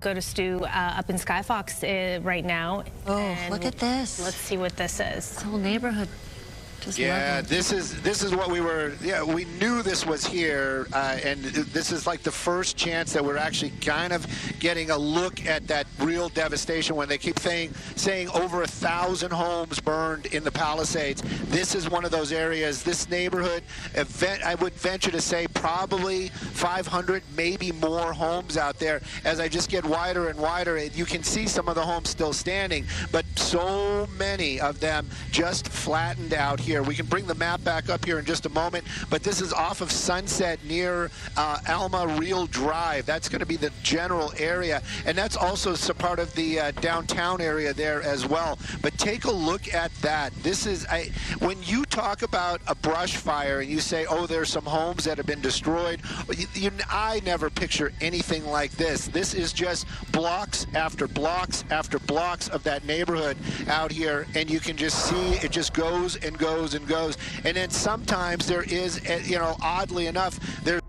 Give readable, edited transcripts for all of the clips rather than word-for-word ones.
Go to Stu up in Skyfox right now. Oh, look at this. Let's see what this is. This whole neighborhood. Yeah, this is what we were. Yeah, we knew this was here, and this is like the first chance that we're actually kind of getting a look at that real devastation. When they keep saying over 1,000 homes burned in the Palisades, this is one of those areas. This neighborhood, I would venture to say, probably 500, maybe more homes out there. As I just get wider and wider, you can see some of the homes still standing, but so many of them just flattened out here. We can bring the map back up here in just a moment, but this is off of Sunset near Alma Real Drive. That's going to be the general area, and that's also part of the downtown area there as well. But take a look at that. This is, when you talk about a brush fire and you say, oh, there's some homes that have been destroyed, I never picture anything like this. This is just blocks after blocks after blocks of that neighborhood out here, and you can just see it just goes and goes and goes. And then sometimes there is, oddly enough, there.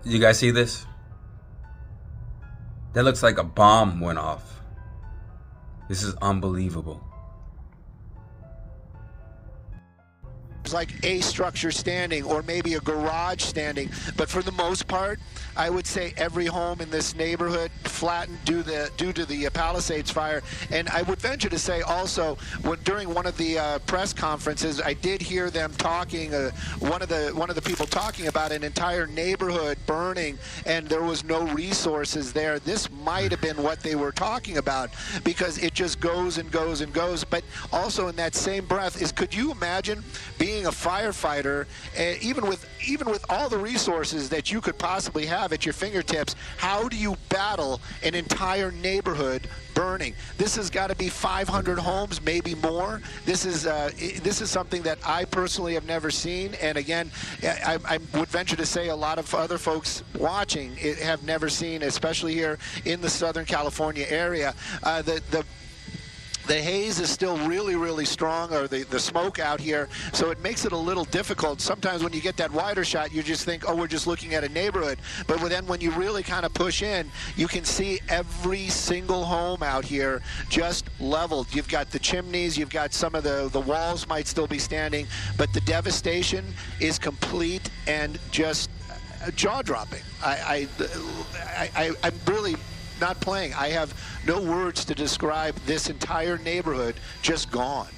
You guys see this? That looks like a bomb went off. This is unbelievable. Like a structure standing, or maybe a garage standing, but for the most part, I would say every home in this neighborhood flattened due to the Palisades fire. And I would venture to say also, during one of the press conferences, I did hear them talking. One of the people talking about an entire neighborhood burning, and there was no resources there. This might have been what they were talking about, because it just goes and goes and goes. But also in that same breath could you imagine being a firefighter, even with all the resources that you could possibly have at your fingertips? How do you battle an entire neighborhood burning? This has got to be 500 homes, maybe more. This is something that I personally have never seen, and again, I would venture to say a lot of other folks watching have never seen, especially here in the Southern California area. The haze is still really, really strong, or the smoke out here, so it makes it a little difficult. Sometimes when you get that wider shot, you just think, oh, we're just looking at a neighborhood. But then when you really kind of push in, you can see every single home out here just leveled. You've got the chimneys, you've got some of the walls might still be standing, but the devastation is complete and just jaw-dropping. I'm really not playing. I have no words to describe this entire neighborhood just gone.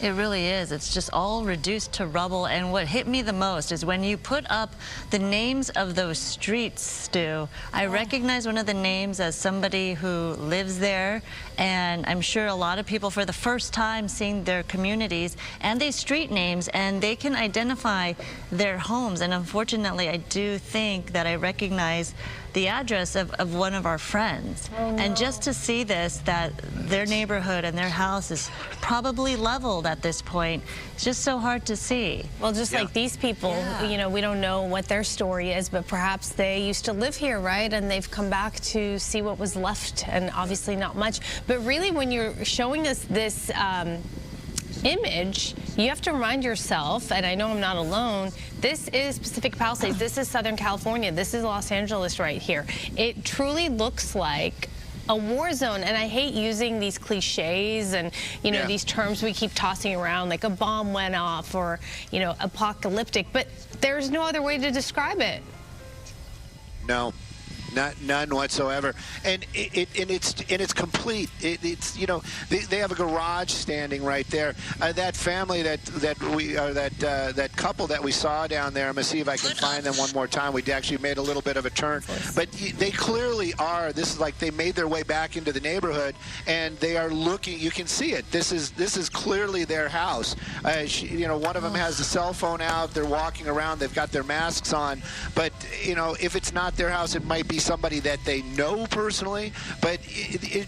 It really is. It's just all reduced to rubble. And what hit me the most is when you put up the names of those streets, Stu. I recognize one of the names as somebody who lives there, and I'm sure a lot of people for the first time seeing their communities and these street names, and they can identify their homes. And unfortunately, I do think that I recognize the address of one of our friends. Oh, no. And just to see this, that their neighborhood and their house is probably leveled at this point, it's just so hard to see. Well, just like these people, we don't know what their story is, but perhaps they used to live here, right? And they've come back to see what was left, and obviously not much. But really, when you're showing us this image, you have to remind yourself, and I know I'm not alone, this is Pacific Palisades, this is Southern California, this is Los Angeles right here. It truly looks like a war zone, and I hate using these cliches and these terms we keep tossing around, like a bomb went off or apocalyptic, but there's no other way to describe it. No. None whatsoever, and it's complete. They have a garage standing right there. That family that couple that we saw down there. I'm gonna see if I can find them one more time. We actually made a little bit of a turn, but they clearly are. This is like they made their way back into the neighborhood, and they are looking. You can see it. This is clearly their house. One of them has a cell phone out. They're walking around. They've got their masks on, but if it's not their house, it might be somebody that they know personally. But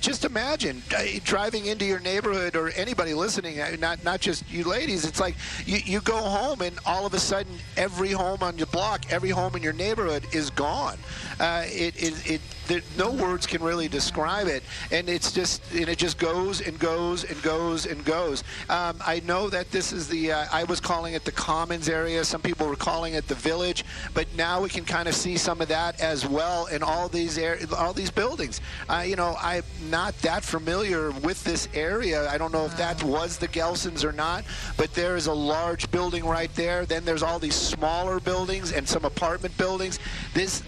just imagine driving into your neighborhood, or anybody listening, not just you ladies. It's like you go home and all of a sudden every home on your block, every home in your neighborhood is gone. no words can really describe it, and it just goes and goes and goes and goes. I know that this is I was calling it the Commons area. Some people were calling it the Village, but now we can kind of see some of that as well in all these buildings. I'm not that familiar with this area. I don't know if that was the Gelsons or not, but there is a large building right there. Then there's all these smaller buildings and some apartment buildings. This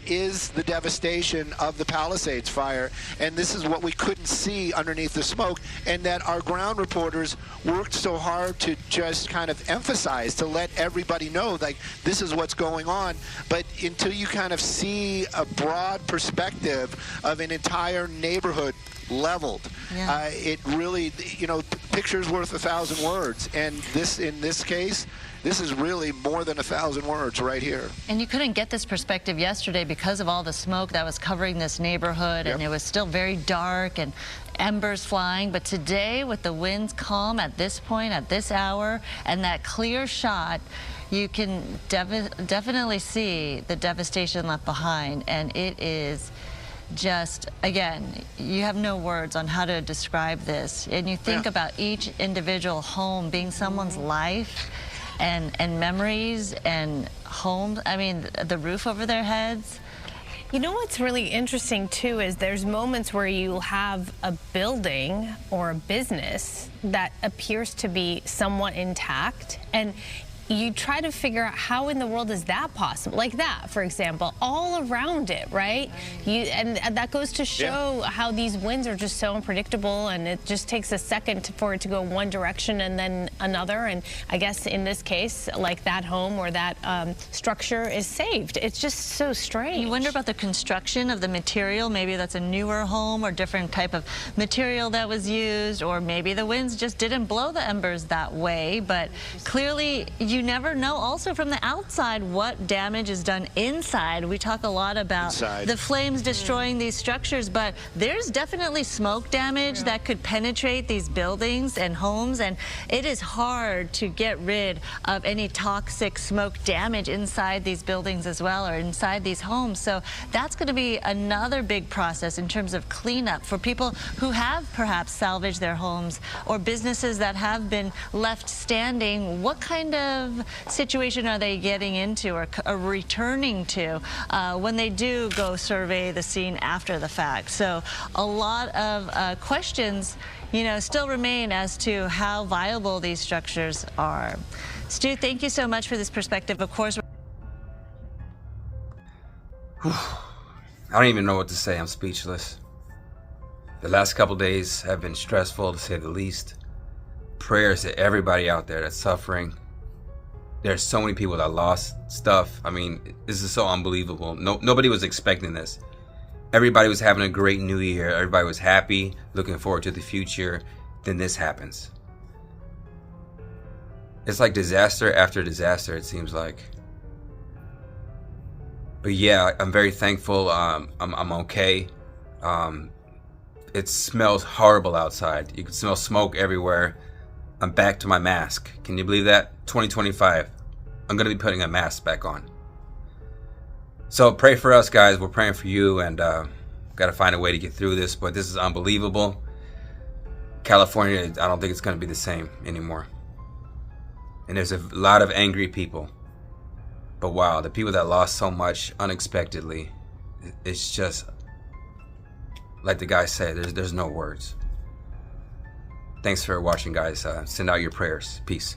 is the devastation of the Palisades fire, and this is what we couldn't see underneath the smoke, and that our ground reporters worked so hard to just kind of emphasize, to let everybody know, like, this is what's going on. But until you kind of see a broad perspective of an entire neighborhood leveled, it really, picture's worth 1,000 words, and in this case, this is really more than 1,000 words right here. And you couldn't get this perspective yesterday because of all the smoke that was covering this neighborhood, and it was still very dark and embers flying. But today, with the winds calm at this point, at this hour, and that clear shot, you can definitely see the devastation left behind, and it is just, again, you have no words on how to describe this. And you think about each individual home being someone's life and memories and homes. I mean, the roof over their heads. You know what's really interesting too is there's moments where you have a building or a business that appears to be somewhat intact, and you try to figure out how in the world is that possible. Like that, for example, all around it, right? And that goes to show how these winds are just so unpredictable, and it just takes a second for it to go one direction and then another. And I guess in this case, like that home or that structure is saved. It's just so strange. You wonder about the construction of the material. Maybe that's a newer home or different type of material that was used, or maybe the winds just didn't blow the embers that way. But clearly, you never know also from the outside what damage is done inside. We talk a lot about the flames destroying these structures, but there's definitely smoke damage that could penetrate these buildings and homes, and it is hard to get rid of any toxic smoke damage inside these buildings as well, or inside these homes. So that's going to be another big process in terms of cleanup for people who have perhaps salvaged their homes, or businesses that have been left standing. What kind of situation are they getting into or returning to when they do go survey the scene after the fact? So a lot of questions, still remain as to how viable these structures are. Stu, thank you so much for this perspective. Of course, I don't even know what to say. I'm speechless. The last couple days have been stressful, to say the least. Prayers to everybody out there that's suffering. There's so many people that lost stuff. I mean, this is so unbelievable. Nobody was expecting this. Everybody was having a great new year. Everybody was happy, looking forward to the future. Then this happens. It's like disaster after disaster, it seems like. But yeah, I'm very thankful. I'm okay. It smells horrible outside. You can smell smoke everywhere. I'm back to my mask. Can you believe that? 2025. I'm going to be putting a mask back on. So pray for us, guys. We're praying for you, and got to find a way to get through this. But this is unbelievable. California, I don't think it's going to be the same anymore. And there's a lot of angry people. But wow, the people that lost so much unexpectedly, it's just, like the guy said, there's no words. Thanks for watching, guys. Send out your prayers. Peace.